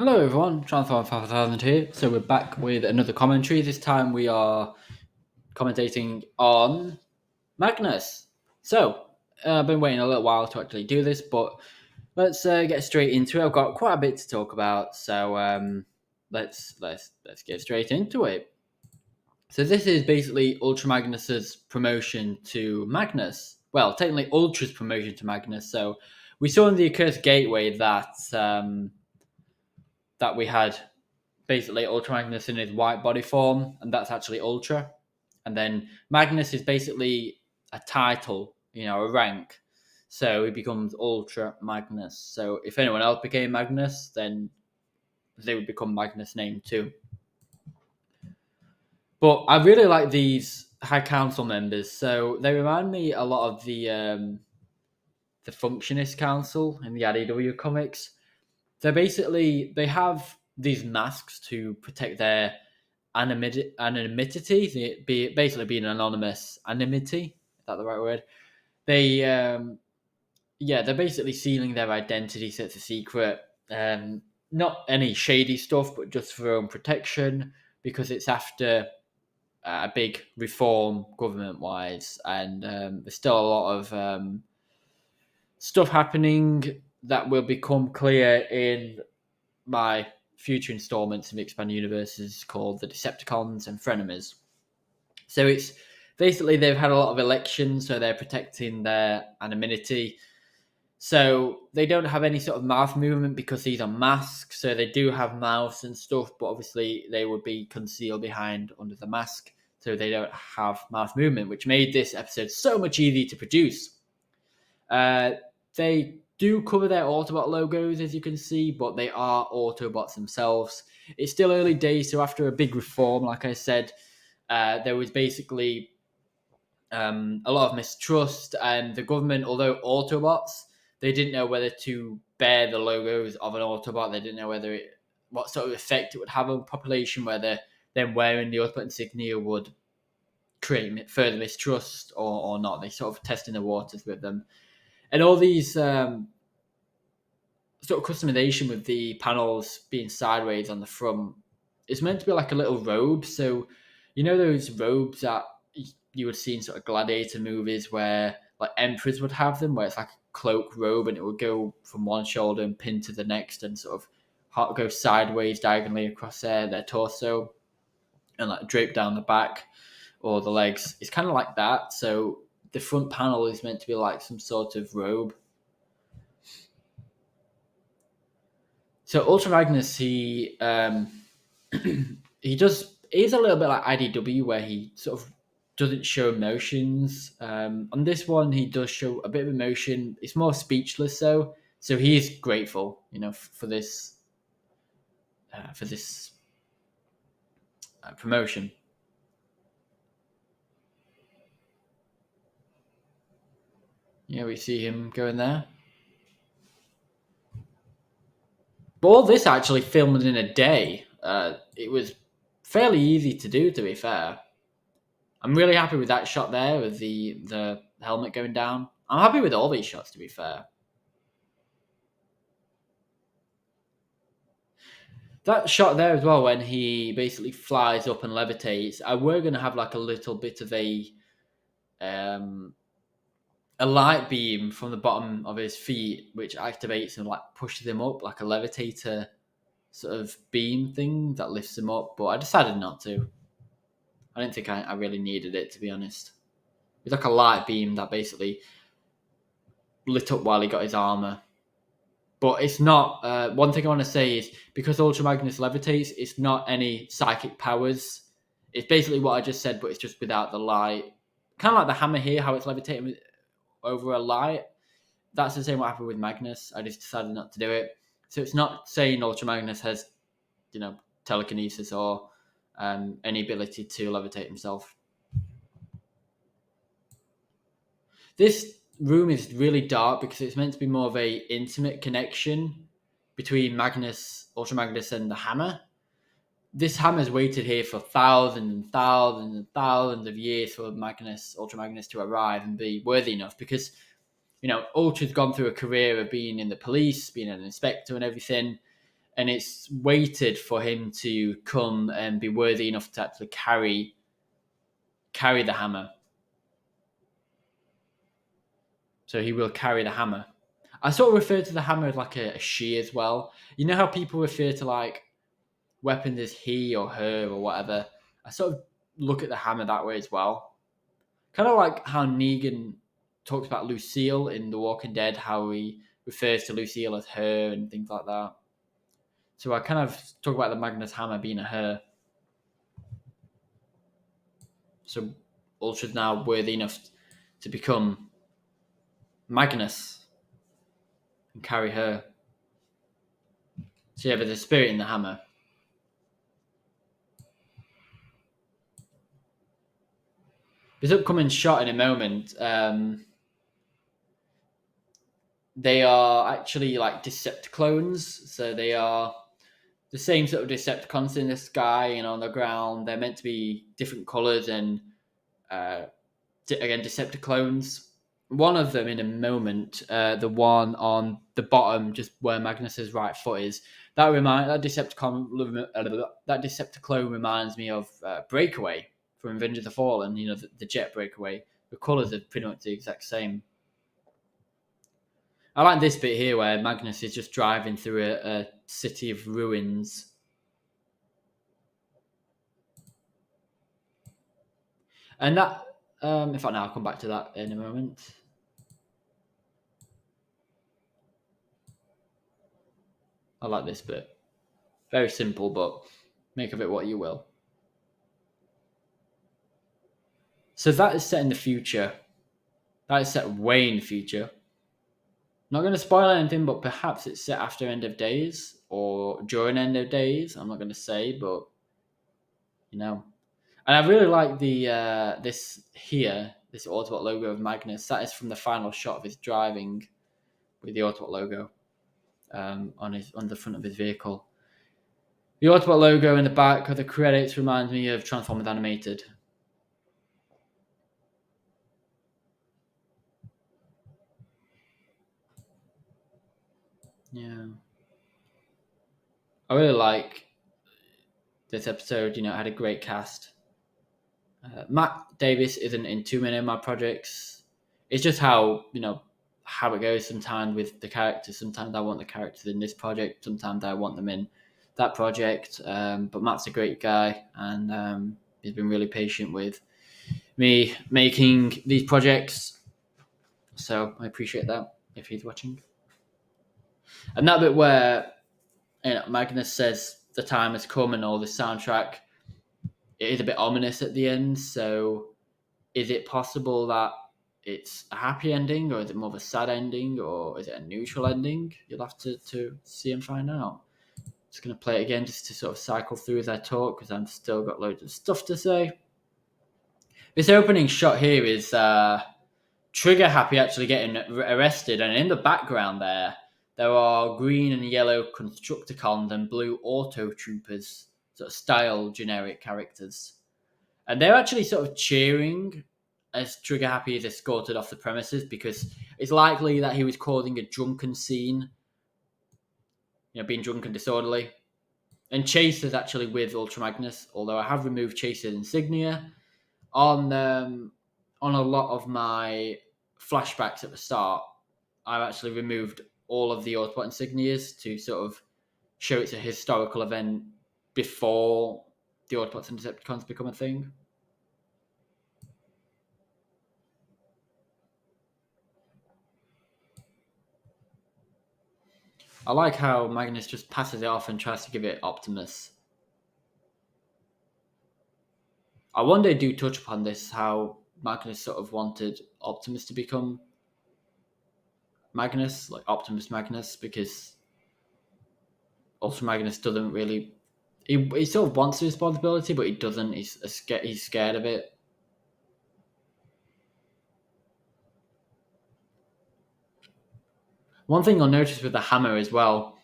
Hello everyone, Transform 5000 here. So we're back with another commentary. This time we are commentating on Magnus. I've been waiting a little while to actually do this, but let's get straight into it. I've got quite a bit to talk about, so let's get straight into it. So this is basically Ultra Magnus's promotion to Magnus. Well, technically Ultra's promotion to Magnus. So we saw in the Accursed Gateway that we had basically Ultra Magnus in his white body form, and that's actually Ultra. And then Magnus is basically a title, a rank. So he becomes Ultra Magnus. So if anyone else became Magnus, then they would become Magnus name too. But I really like these High Council members. So they remind me a lot of the Functionist Council in the IDW comics. They have these masks to protect their anonymity, basically being anonymous anonymity. Is that the right word? They, they're basically sealing their identity, so it's a secret. Not any shady stuff, but just for their own protection, because it's after a big reform government-wise, and there's still a lot of stuff happening that will become clear in my future installments of Expand Universes called The Decepticons and Frenemies. So it's basically they've had a lot of elections, so they're protecting their anonymity. So they don't have any sort of mouth movement because these are masks. So they do have mouths and stuff, but obviously they would be concealed behind under the mask. So they don't have mouth movement, which made this episode so much easier to produce. They do cover their Autobot logos, as you can see, but they are Autobots themselves. It's still early days, so after a big reform, like I said, there was basically a lot of mistrust, and the government, although Autobots, they didn't know whether to bear the logos of an Autobot. They didn't know what sort of effect it would have on the population, whether them wearing the Autobot insignia would create further mistrust or not. They sort of testing the waters with them. And all these sort of customization with the panels being sideways on the front, it's meant to be like a little robe. So, those robes that you would see in sort of gladiator movies where like emperors would have them, where it's like a cloak robe and it would go from one shoulder and pin to the next and sort of go sideways diagonally across their torso and like drape down the back or the legs. It's kind of like that. So the front panel is meant to be like some sort of robe. So Ultra Magnus, he he's a little bit like IDW where he sort of doesn't show emotions. On this one, he does show a bit of emotion. It's more speechless though, so he is grateful, for this promotion. Yeah, we see him going there. But all this actually filmed in a day. It was fairly easy to do, to be fair. I'm really happy with that shot there with the helmet going down. I'm happy with all these shots, to be fair. That shot there as well, when he basically flies up and levitates, we're going to have like a little bit of um, a light beam from the bottom of his feet, which activates and like pushes him up like a levitator sort of beam thing that lifts him up. But I decided not to. I didn't think I really needed it, to be honest. It's like a light beam that basically lit up while he got his armor. But it's not. One thing I want to say is because Ultra Magnus levitates, it's not any psychic powers. It's basically what I just said, but it's just without the light. Kind of like the hammer here, how it's levitating over a light. That's the same what happened with Magnus. I just decided not to do it. So it's not saying Ultra Magnus has, telekinesis or any ability to levitate himself. This room is really dark because it's meant to be more of a intimate connection between Ultra Magnus, and the hammer. This hammer's waited here for thousands and thousands and thousands of years for Ultra Magnus to arrive and be worthy enough because, Ultra's gone through a career of being in the police, being an inspector and everything. and it's waited for him to come and be worthy enough to actually carry the hammer. So he will carry the hammer. I sort of refer to the hammer as like a she as well. You know how people refer to like weapons as he or her or whatever? I sort of look at the hammer that way as well. Kind of like how Negan talks about Lucille in The Walking Dead, how he refers to Lucille as her and things like that. So I kind of talk about the Magnus hammer being a her. So Ultra's now worthy enough to become Magnus and carry her. So yeah, there's a spirit in the hammer. This upcoming shot in a moment, they are actually like Decepticlones. So they are the same sort of Decepticons in the sky and on the ground. They're meant to be different colors and uh, again Decepticlones. One of them in a moment, the one on the bottom, just where Magnus's right foot is, that Decepticlone reminds me of Breakaway from Revenge of the Fallen. You know, the jet Breakaway. The colours are pretty much the exact same. I like this bit here where Magnus is just driving through a city of ruins. And that, in fact, now I'll come back to that in a moment. I like this bit. Very simple, but make of it what you will. So that is set in the future. That is set way in the future. Not going to spoil anything, but perhaps it's set after End of Days or during End of Days. I'm not going to say, but you know. And I really like the this Autobot logo of Magnus. That is from the final shot of his driving with the Autobot logo on the front of his vehicle. The Autobot logo in the back of the credits reminds me of Transformers Animated. Yeah. I really like this episode. You know, it had a great cast. Matt Davis isn't in too many of my projects. It's just how how it goes sometimes with the characters. Sometimes I want the characters in this project. Sometimes I want them in that project. But Matt's a great guy, and he's been really patient with me making these projects. So I appreciate that if he's watching. And that bit where Magnus says the time has come and all the soundtrack, it is a bit ominous at the end. So is it possible that it's a happy ending, or is it more of a sad ending, or is it a neutral ending? You'll have to see and find out. Just going to play it again just to sort of cycle through as I talk, because I've still got loads of stuff to say. This opening shot here is Trigger Happy actually getting arrested, and in the background there are green and yellow Constructicons and blue Auto Troopers, sort of style generic characters. And they're actually sort of cheering as Trigger Happy is escorted off the premises, because it's likely that he was causing a drunken scene, being drunk and disorderly. And Chase is actually with Ultra Magnus, although I have removed Chase's insignia. On a lot of my flashbacks at the start, I've actually removed all of the Autobot insignias to sort of show it's a historical event before the Autobots and Decepticons become a thing. I like how Magnus just passes it off and tries to give it Optimus. I one day do touch upon this, how Magnus sort of wanted Optimus to become Magnus, like Optimus Magnus, because Ultra Magnus doesn't really. He sort of wants the responsibility, but he doesn't. He's scared of it. One thing you'll notice with the hammer as well,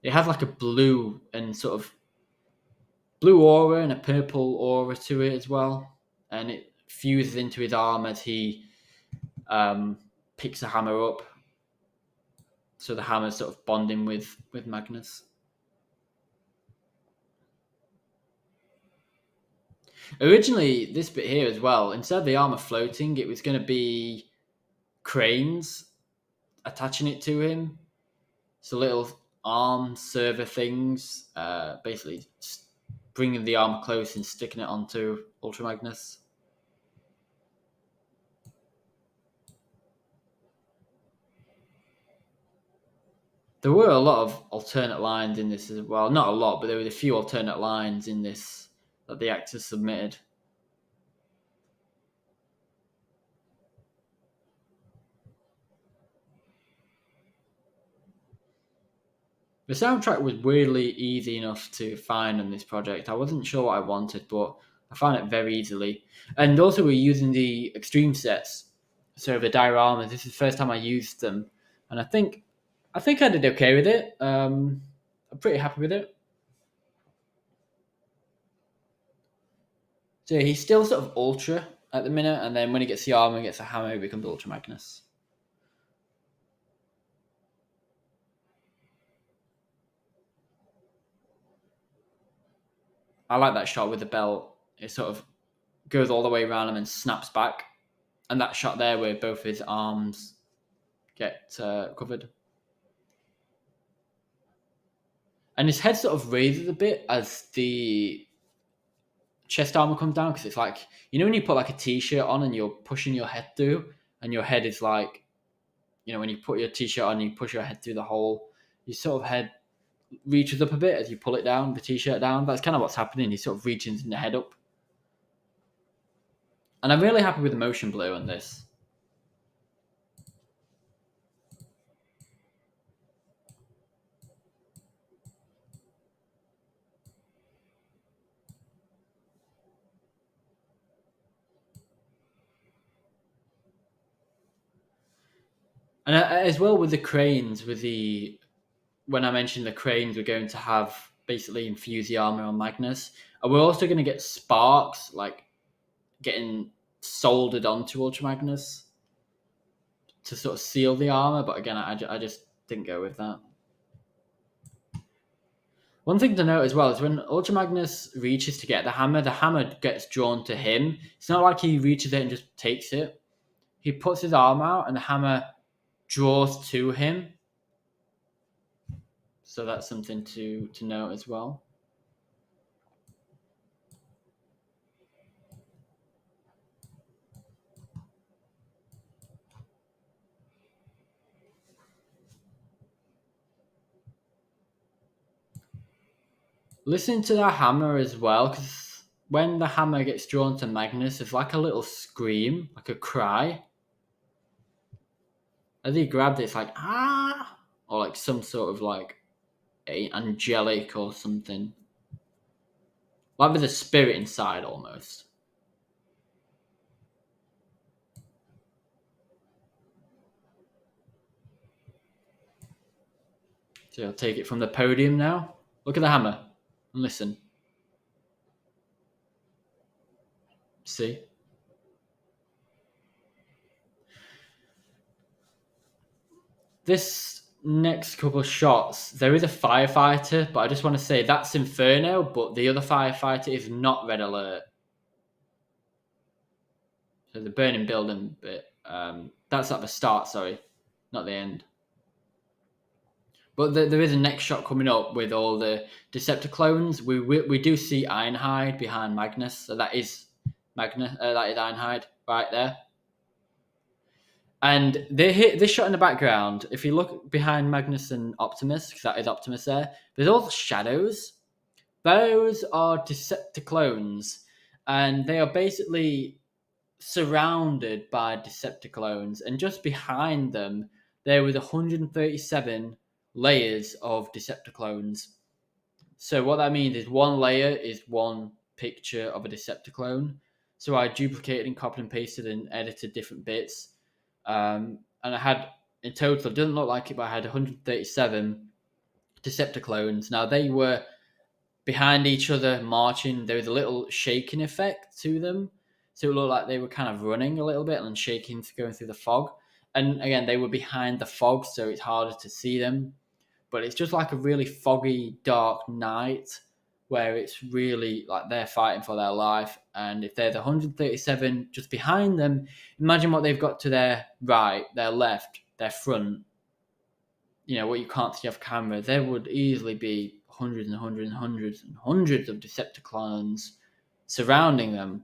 it has like a blue and sort of blue aura and a purple aura to it as well, and it fuses into his arm as he picks the hammer up. So the hammer's sort of bonding with Magnus. Originally, this bit here as well, instead of the armor floating, it was going to be cranes attaching it to him. So little arm server things, basically bringing the armor close and sticking it onto Ultra Magnus. There were a lot of alternate lines in this as well. Not a lot, but there were a few alternate lines in this that the actors submitted. The soundtrack was weirdly easy enough to find on this project. I wasn't sure what I wanted, but I found it very easily. And also, we're using the extreme sets, so the dioramas. This is the first time I used them, and I think I did okay with it. I'm pretty happy with it. So yeah, he's still sort of ultra at the minute, and then when he gets the armor and gets a hammer, he becomes Ultra Magnus. I like that shot with the belt. It sort of goes all the way around him and snaps back. And that shot there where both his arms get covered. And his head sort of raises a bit as the chest armor comes down because it's like, when you put like a t-shirt on and you're pushing your head through and your head is like, when you put your t-shirt on and you push your head through the hole, your sort of head reaches up a bit as you pull it down, the t-shirt down. That's kind of what's happening. He sort of reaches the head up. And I'm really happy with the motion blur on this. And as well with the cranes, when I mentioned the cranes, we're going to have basically infuse the armor on Magnus. And we're also going to get sparks like getting soldered onto Ultra Magnus to sort of seal the armor. But again, I just didn't go with that. One thing to note as well is when Ultra Magnus reaches to get the hammer gets drawn to him. It's not like he reaches it and just takes it. He puts his arm out and the hammer draws to him. So that's something to note as well. Listen to that hammer as well, because when the hammer gets drawn to Magnus, it's like a little scream, like a cry. As he grabbed it, it's like, ah! Or like some sort of like angelic or something. Like with a spirit inside almost. So I'll take it from the podium now. Look at the hammer and listen. See? This next couple of shots, there is a firefighter, but I just want to say that's Inferno, but the other firefighter is not Red Alert. So the burning building bit, that's at the start, sorry, not the end. But there is a next shot coming up with all the Decepticlones. We do see Ironhide behind Magnus, so that is Magnus. That is Ironhide right there. And they hit this shot in the background. If you look behind Magnus and Optimus, because that is Optimus there, there's all the shadows. Those are Decepticlones, and they are basically surrounded by Decepticlones, and just behind them, there was 137 layers of Decepticlones. So what that means is one layer is one picture of a Decepticlone. So I duplicated and copied and pasted and edited different bits. And I had, in total, it doesn't look like it, but I had 137 Decepticlones. Now, they were behind each other, marching. There was a little shaking effect to them. So it looked like they were kind of running a little bit and shaking, going through the fog. And again, they were behind the fog, so it's harder to see them. But it's just like a really foggy, dark night. where it's really like they're fighting for their life. And if they're the 137 just behind them, imagine what they've got to their right, their left, their front. What you can't see off camera. There would easily be hundreds and hundreds and hundreds and hundreds of Decepticons surrounding them.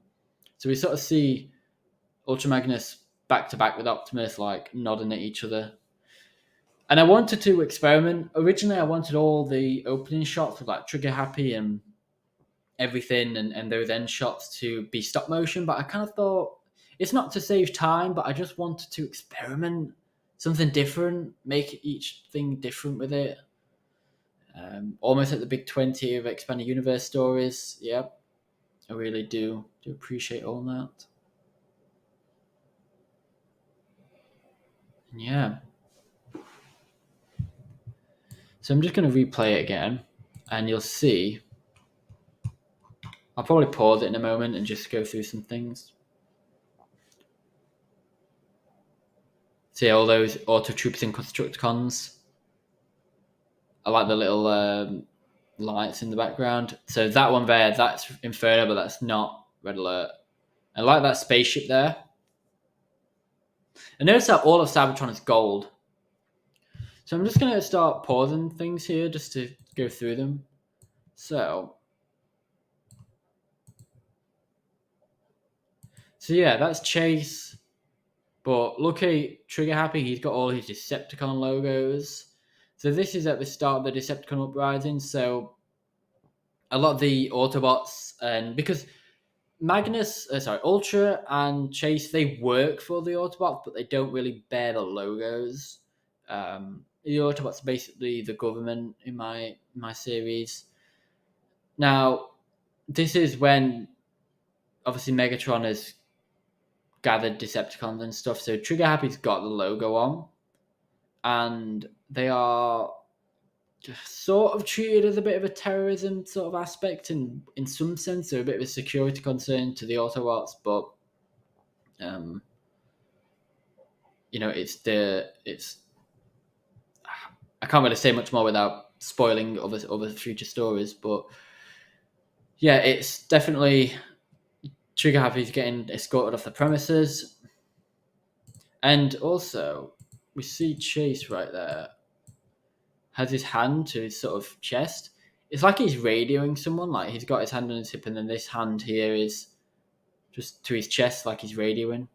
So we sort of see Ultra Magnus back to back with Optimus, like nodding at each other. And I wanted to experiment. Originally, I wanted all the opening shots with like Trigger Happy and everything, and those end shots to be stop motion. But I kind of thought it's not to save time, but I just wanted to experiment something different, make each thing different with it. Almost like the big 20 of expanded universe stories. Yep, I really do appreciate all that. Yeah. So I'm just going to replay it again, and you'll see. I'll probably pause it in a moment and just go through some things. See all those auto troopers and constructicons. I like the little lights in the background. So that one there, that's Inferno, but that's not Red Alert. I like that spaceship there. And notice that all of Cybertron is gold. So I'm just going to start pausing things here just to go through them. So yeah, that's Chase. But look at Trigger Happy, he's got all his Decepticon logos. So this is at the start of the Decepticon uprising. So a lot of the Autobots, and because Ultra and Chase, they work for the Autobots, but they don't really bear the logos. The Autobots are basically the government in my series. Now, this is when obviously Megatron has gathered Decepticons and stuff. So Trigger Happy's got the logo on, and they are sort of treated as a bit of a terrorism sort of aspect in some sense. They're a bit of a security concern to the Autobots, but it's I can't really say much more without spoiling other future stories, but yeah, it's definitely Trigger Happy's getting escorted off the premises. And also we see Chase right there has his hand to his sort of chest. It's like he's radioing someone, like he's got his hand on his hip, and then this hand here is just to his chest, like he's radioing.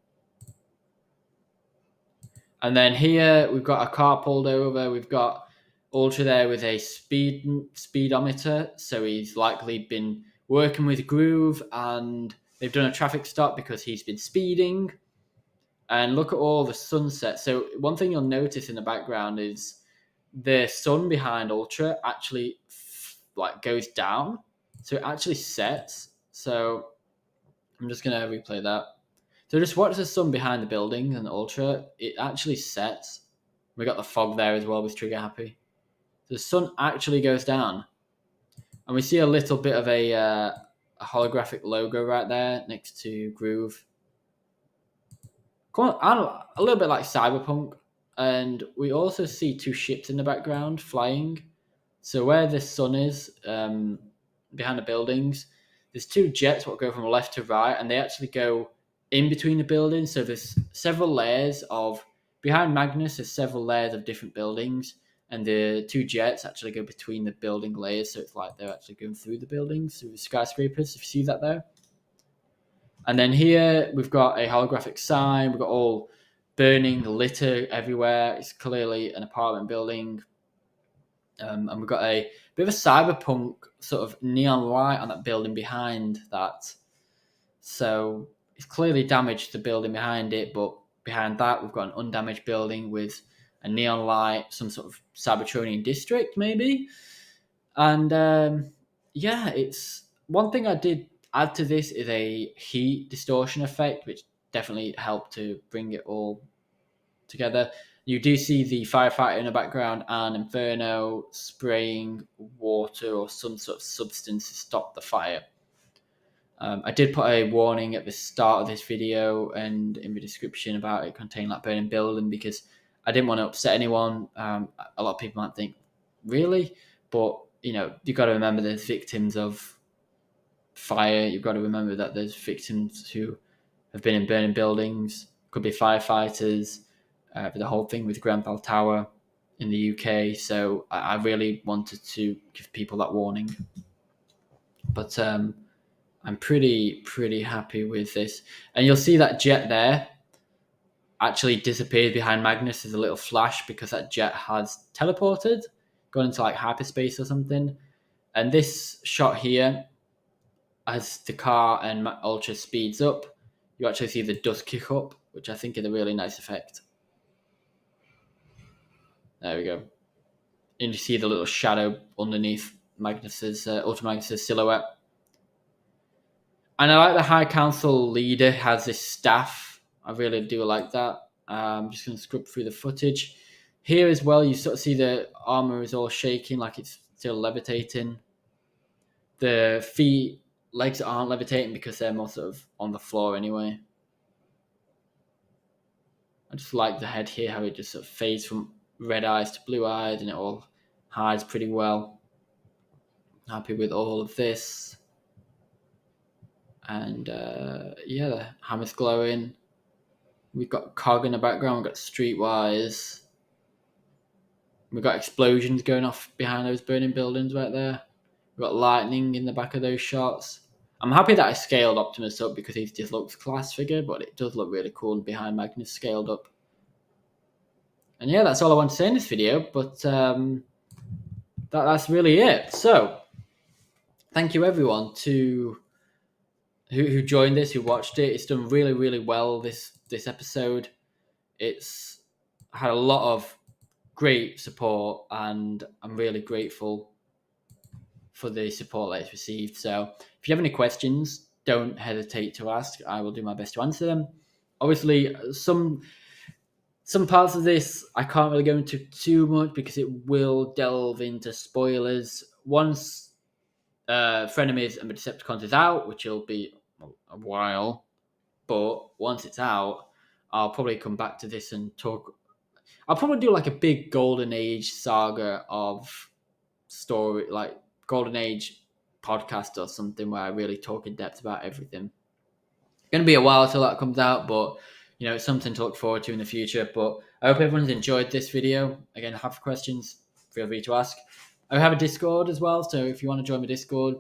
And then here we've got a car pulled over. We've got Ultra there with a speedometer, so he's likely been working with Groove, and they've done a traffic stop because he's been speeding. And look at all the sunset. So one thing you'll notice in the background is the sun behind Ultra actually goes down, so it actually sets. So I'm just gonna replay that. So just watch the sun behind the building and Ultra. It actually sets. We got the fog there as well with Trigger Happy. The sun actually goes down, and we see a little bit of a holographic logo right there next to Groove. A little bit like Cyberpunk. And we also see two ships in the background flying. So where the sun is, behind the buildings, there's two jets that go from left to right, and they actually go in between the buildings. So there's several layers of behind Magnus. There's several layers of different buildings, and the two jets actually go between the building layers. So it's like they're actually going through the buildings, through the skyscrapers. If you see that there. And then here we've got a holographic sign. We've got all burning litter everywhere. It's clearly an apartment building. And we've got a bit of a cyberpunk sort of neon light on that building behind that. So it's clearly damaged the building behind it, but behind that we've got an undamaged building with a neon light, some sort of Cybertronian district maybe. And yeah, it's one thing I did add to this is a heat distortion effect, which definitely helped to bring it all together. You do see the firefighter in the background and Inferno spraying water or some sort of substance to stop the fire. I did put a warning at the start of this video and in the description about it containing that burning building because I didn't want to upset anyone. A lot of people might think, really? But you've got to remember there's victims of fire. You've got to remember that there's victims who have been in burning buildings. Could be firefighters. The whole thing with Grenfell Tower in the UK. So I really wanted to give people that warning. But I'm pretty happy with this. And you'll see that jet there actually disappeared behind Magnus as a little flash because that jet has teleported, gone into like hyperspace or something. And this shot here, as the car and Ultra speeds up, you actually see the dust kick up, which I think is a really nice effect. There we go. And you see the little shadow underneath Magnus's Ultra Magnus's silhouette. And I like the High Council leader has this staff. I really do like that. I'm just going to scrub through the footage. Here as well, you sort of see the armor is all shaking like it's still levitating. The legs aren't levitating because they're more sort of on the floor anyway. I just like the head here, how it just sort of fades from red eyes to blue eyes and it all hides pretty well. Happy with all of this. And yeah, the hammer's glowing. We've got Cog in the background, we've got streetwise. We've got explosions going off behind those burning buildings right there. We've got lightning in the back of those shots. I'm happy that I scaled Optimus up because he just looks class figure, but it does look really cool behind Magnus scaled up. And yeah, that's all I want to say in this video, but that's really it. So, thank you everyone who joined this, who watched it. It's done really, really well, this episode. It's had a lot of great support, and I'm really grateful for the support that it's received. So if you have any questions, don't hesitate to ask. I will do my best to answer them. Obviously, some parts of this I can't really go into too much because it will delve into spoilers. Once Frenemies and Decepticons is out, which will be a while, but once it's out, I'll probably come back to this and talk. I'll probably do like a big Golden Age saga of story, like Golden Age podcast or something where I really talk in depth about everything. It's going to be a while till that comes out, but it's something to look forward to in the future. But I hope everyone's enjoyed this video. Again, have questions, feel free to ask. I have a Discord as well, so if you want to join my Discord,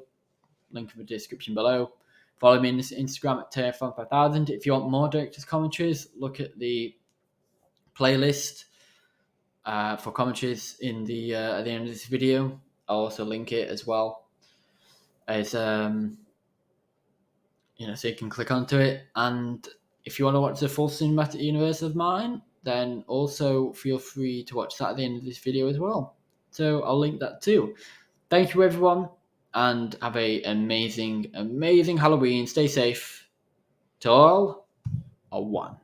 link in the description below. Follow me on Instagram at TerraFan5000. If you want more director's commentaries, look at the playlist for commentaries in the at the end of this video. I'll also link it as well as so you can click onto it. And if you want to watch the full cinematic universe of mine, then also feel free to watch that at the end of this video as well. So I'll link that too. Thank you everyone, and have an amazing Halloween. Stay safe. To all, a one.